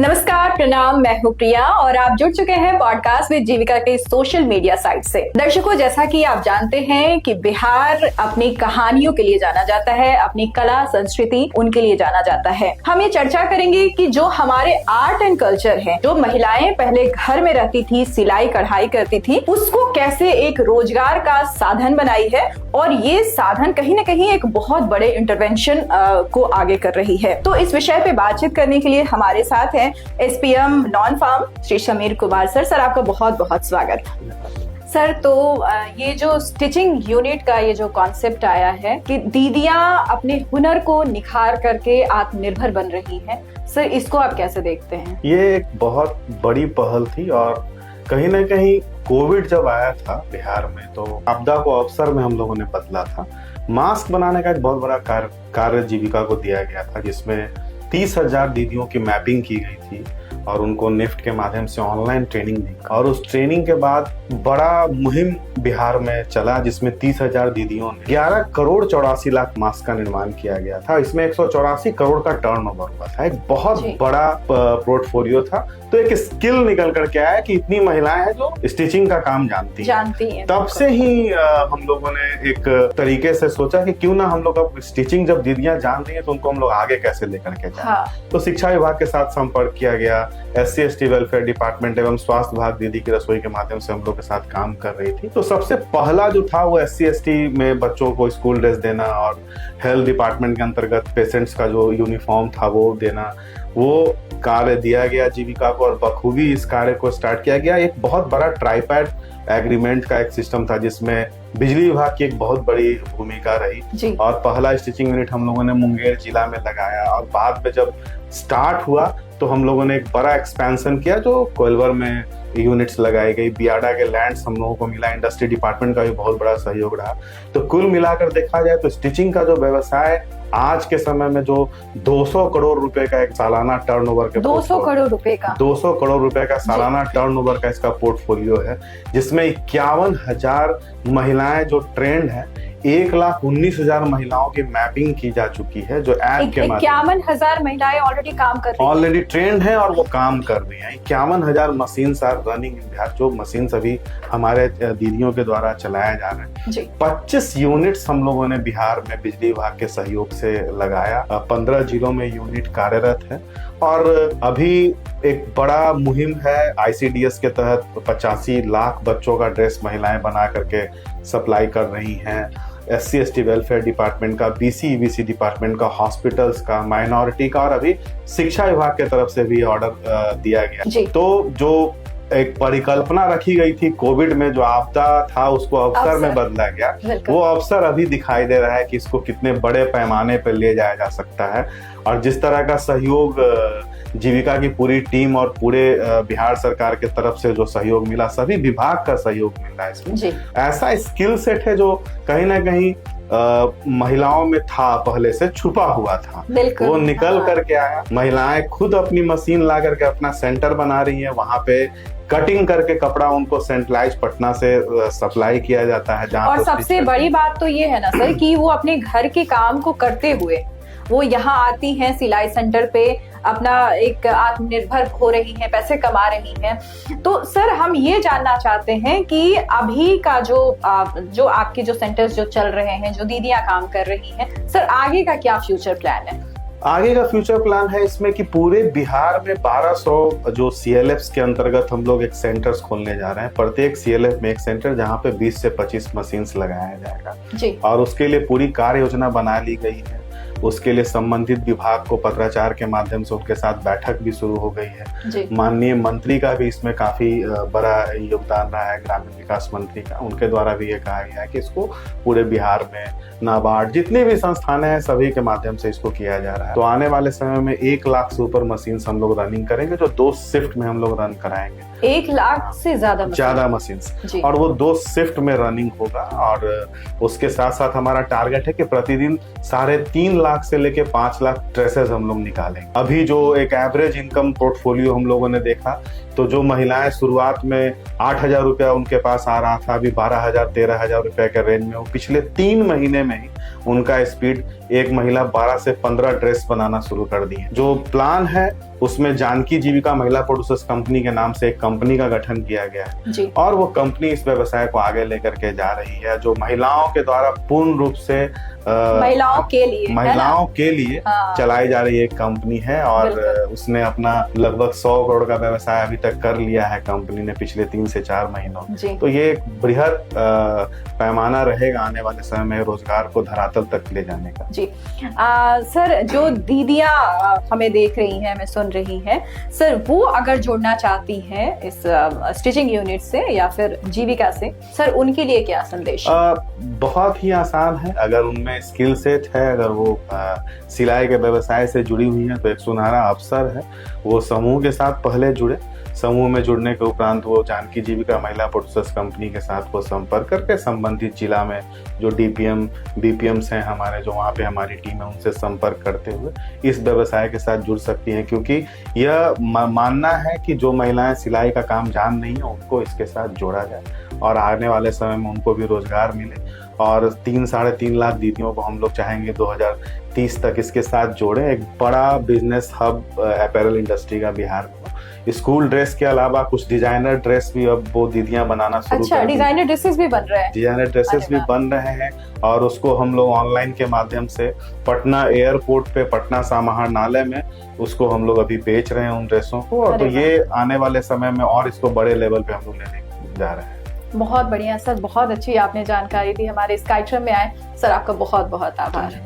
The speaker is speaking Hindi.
नमस्कार, प्रणाम। मैं हूं प्रिया और आप जुड़ चुके हैं पॉडकास्ट विद जीविका के सोशल मीडिया साइट से। दर्शकों, जैसा कि आप जानते हैं कि बिहार अपनी कहानियों के लिए जाना जाता है, अपनी कला संस्कृति उनके लिए जाना जाता है। हम ये चर्चा करेंगे कि जो हमारे आर्ट एंड कल्चर है, जो महिलाएं पहले घर में रहती थी, सिलाई कढ़ाई करती थी, उसको कैसे एक रोजगार का साधन बनाई है और ये साधन कहीं ना कहीं एक बहुत बड़े इंटरवेंशन को आगे कर रही है। तो इस विषय पे बातचीत करने के लिए हमारे साथ हैं SPM non farm Shri Sameer Kumar sir. Sir, आपका बहुत बहुत स्वागत। सर, तो ये जो स्टिचिंग यूनिट का ये जो कॉन्सेप्ट आया है कि दीदियां अपने हुनर को निखार करके आत्मनिर्भर बन रही हैं, सर इसको आप कैसे देखते हैं? ये एक बहुत बड़ी पहल थी और कहीं ना कहीं कोविड जब आया था बिहार में तो आपदा को अवसर में हम लोगों ने बदला था। मास्क बनाने का एक बहुत बड़ा कार्य जीविका को दिया गया था, जिसमें 30,000 दीदियों की मैपिंग की गई थी और उनको निफ्ट के माध्यम से ऑनलाइन ट्रेनिंग दी। और उस ट्रेनिंग के बाद बड़ा मुहिम बिहार में चला, जिसमें 30,000 दीदियों ने 11 करोड़ 84 लाख मास्क का निर्माण किया गया था। इसमें 184 करोड़ का टर्नओवर हुआ था। एक बहुत बड़ा पोर्टफोलियो था। तो एक स्किल निकल करके आया कि इतनी महिलाएं हैं जो स्टिचिंग का काम जानती हैं। तब से ही हम लोगों ने एक तरीके से सोचा कि क्यों ना हम लोग अब स्टिचिंग जब दीदियां जान रही हैं तो उनको हम लोग आगे कैसे लेकर के जाएं। तो शिक्षा विभाग के साथ संपर्क किया गया। SC/ST वेलफेयर डिपार्टमेंट एवं स्वास्थ्य विभाग दीदी की रसोई के माध्यम से हम लोग के साथ काम कर रही थी। तो सबसे पहला जो था वो SC/ST में बच्चों को स्कूल ड्रेस देना और हेल्थ डिपार्टमेंट के अंतर्गत पेशेंट्स का जो यूनिफॉर्म था वो देना, वो कार्य दिया गया जीविका को और बखूबी इस कार्य को स्टार्ट किया गया। एक बहुत बड़ा ट्राइपैड एग्रीमेंट का एक सिस्टम था जिसमें बिजली विभाग की एक बहुत बड़ी भूमिका रही और पहला स्टिचिंग यूनिट हम लोगों ने मुंगेर जिला में लगाया और बाद में जब स्टार्ट हुआ तो हम लोगों ने एक बड़ा एक्सपेंशन किया जो कोइलवर में यूनिट्स लगाई गई। बियाडा के लैंड्स हम लोगों को मिला। इंडस्ट्री डिपार्टमेंट का भी बहुत बड़ा सहयोग रहा। तो कुल मिलाकर देखा जाए तो स्टिचिंग का जो व्यवसाय आज के समय में जो 200 करोड़ रुपए का एक सालाना टर्नओवर के 200 करोड़ रुपए का सालाना टर्नओवर का इसका पोर्टफोलियो है, जिसमें 51,000 महिलाएं जो ट्रेंड है, 1,19,000 महिलाओं की मैपिंग की जा चुकी है जो ऐप के माध्यम। 51,000 महिलाएं ऑलरेडी काम कर रही हैं, ऑलरेडी ट्रेंड है और वो काम कर रही हैं। 51,000 machine are running in Bihar, जो मशीन अभी हमारे दीदियों के द्वारा चलाया जा रहा है। 25 यूनिट्स हम लोगों ने बिहार में बिजली विभाग के सहयोग से लगाया। 15 जिलों में यूनिट कार्यरत है और अभी एक बड़ा मुहिम है ICDS के तहत 85 लाख बच्चों का ड्रेस महिलाएं बना करके सप्लाई कर रही हैं। SC/ST वेलफेयर डिपार्टमेंट का, BC/EBC डिपार्टमेंट का, हॉस्पिटल्स का, माइनॉरिटी का और अभी शिक्षा विभाग के तरफ से भी ऑर्डर दिया गया। तो जो एक परिकल्पना रखी गई थी कोविड में, जो आपदा था उसको अवसर में बदला गया, वो अवसर अभी दिखाई दे रहा है कि इसको कितने बड़े पैमाने पर ले जाया जा सकता है। और जिस तरह का सहयोग जीविका की पूरी टीम और पूरे बिहार सरकार के तरफ से जो सहयोग मिला, सभी विभाग का सहयोग मिल रहा है इसमें। ऐसा स्किल सेट है जो कहीं ना कहीं महिलाओं में था, पहले से छुपा हुआ था, वो निकल करके आया। महिलाएं खुद अपनी मशीन ला करके अपना सेंटर बना रही हैं, वहां पे कटिंग करके कपड़ा उनको सेंट्रलाइज पटना से सप्लाई किया जाता है। जहाँ और सबसे बड़ी बात तो ये है ना सर कि वो अपने घर के काम को करते हुए वो यहाँ आती हैं सिलाई सेंटर पे, अपना एक आत्मनिर्भर हो रही हैं, पैसे कमा रही हैं। तो सर, हम ये जानना चाहते हैं कि अभी का जो आपके जो सेंटर्स जो चल रहे हैं, जो दीदियां काम कर रही हैं, सर आगे का क्या फ्यूचर प्लान है? आगे का फ्यूचर प्लान है इसमें कि पूरे बिहार में 1200 जो CLFs के अंतर्गत हम लोग एक सेंटर्स खोलने जा रहे हैं। प्रत्येक CLF में एक सेंटर जहां पे 20 से 25 मशीन्स लगाया जाएगा और उसके लिए पूरी कार्य योजना बना ली गई है। उसके लिए संबंधित विभाग को पत्राचार के माध्यम से उनके साथ बैठक भी शुरू हो गई है। माननीय मंत्री का भी इसमें काफी बड़ा योगदान रहा है, ग्रामीण विकास मंत्री का। उनके द्वारा भी ये कहा गया है कि इसको पूरे बिहार में नाबार्ड जितनी भी संस्थानें हैं सभी के माध्यम से इसको किया जा रहा है। तो आने वाले समय में 1 लाख से ऊपर मशीन हम लोग रनिंग करेंगे, जो 2 शिफ्ट में हम लोग रन कराएंगे। 1 लाख से ज्यादा मशीन और वो 2 शिफ्ट में रनिंग होगा। और उसके साथ साथ हमारा टारगेट है कि प्रतिदिन 3.5 लाख से लेके 5 लाख ड्रेसेस हम लोग निकालेंगे। अभी जो एक एवरेज इनकम पोर्टफोलियो हम लोगों ने देखा, तो जो महिलाएं शुरुआत में 8,000 रुपया उनके पास आ रहा था, अभी 12,000 13,000 रुपए के रेंज में, वो पिछले 3 महीने में ही उनका स्पीड, एक महिला 12 से 15 ड्रेस बनाना शुरू कर दी है। जो प्लान है उसमें जानकी जीविका महिला प्रोड्यूसर्स कंपनी के नाम से एक कंपनी का गठन किया गया है जी। और वो कंपनी इस व्यवसाय को आगे लेकर के जा रही है, जो महिलाओं के द्वारा पूर्ण रूप से महिलाओं के लिए हाँ। चलाई जा रही एक कंपनी है और उसने अपना लगभग 100 करोड़ का व्यवसाय अभी तक कर लिया है कंपनी ने पिछले 3 से 4 महीनों में। तो ये एक बृहद पैमाना रहेगा आने वाले समय में रोजगार को धरातल तक ले जाने का। जी सर, जो दीदियां हमें देख रही हैं, हमें सुन रही हैं, सर वो अगर जुड़ना चाहती हैं इस स्टिचिंग यूनिट से या फिर जीविका से, सर उनके लिए क्या संदेश? बहुत ही आसान है। अगर उनमें स्किल सेट है, अगर वो सिलाई के व्यवसाय से जुड़ी हुई है, तो एक सुनहरा अवसर है। वो समूह के साथ पहले जुड़े, समूह में जुड़ने के उपरांत वो जानकी जीविका महिला प्रोड्यूसर्स कंपनी के साथ वो संपर्क करके संबंधित जिला में जो डीपीएम बीपीएम्स हैं हमारे, जो वहाँ पे हमारी टीम है, उनसे संपर्क करते हुए इस व्यवसाय के साथ जुड़ सकती हैं। क्योंकि यह मानना है कि जो महिलाएं सिलाई का काम जान नहीं है उनको इसके साथ जोड़ा जाए और आने वाले समय में उनको भी रोजगार मिले। और 3-3.5 लाख दीदियों को हम लोग चाहेंगे 2030 तक इसके साथ जोड़े। एक बड़ा बिजनेस हब अपैरल इंडस्ट्री का बिहार में। स्कूल ड्रेस के अलावा कुछ डिजाइनर ड्रेस भी अब वो दीदियां बनाना शुरू कर दी। डिजाइनर ड्रेसेस भी बन रहे हैं। डिजाइनर ड्रेसेस भी बन रहे हैं और उसको हम लोग ऑनलाइन के माध्यम से पटना एयरपोर्ट पे, पटना समाहरणालय में उसको हम लोग अभी बेच रहे हैं उन ड्रेसों को। और तो ये आने वाले समय में और इसको बड़े लेवल पे हम लोग लेने जा रहे हैं। बहुत बढ़िया सर, बहुत अच्छी आपने जानकारी दी। हमारे इस कार्यक्रम में आए सर, आपका बहुत बहुत आभार।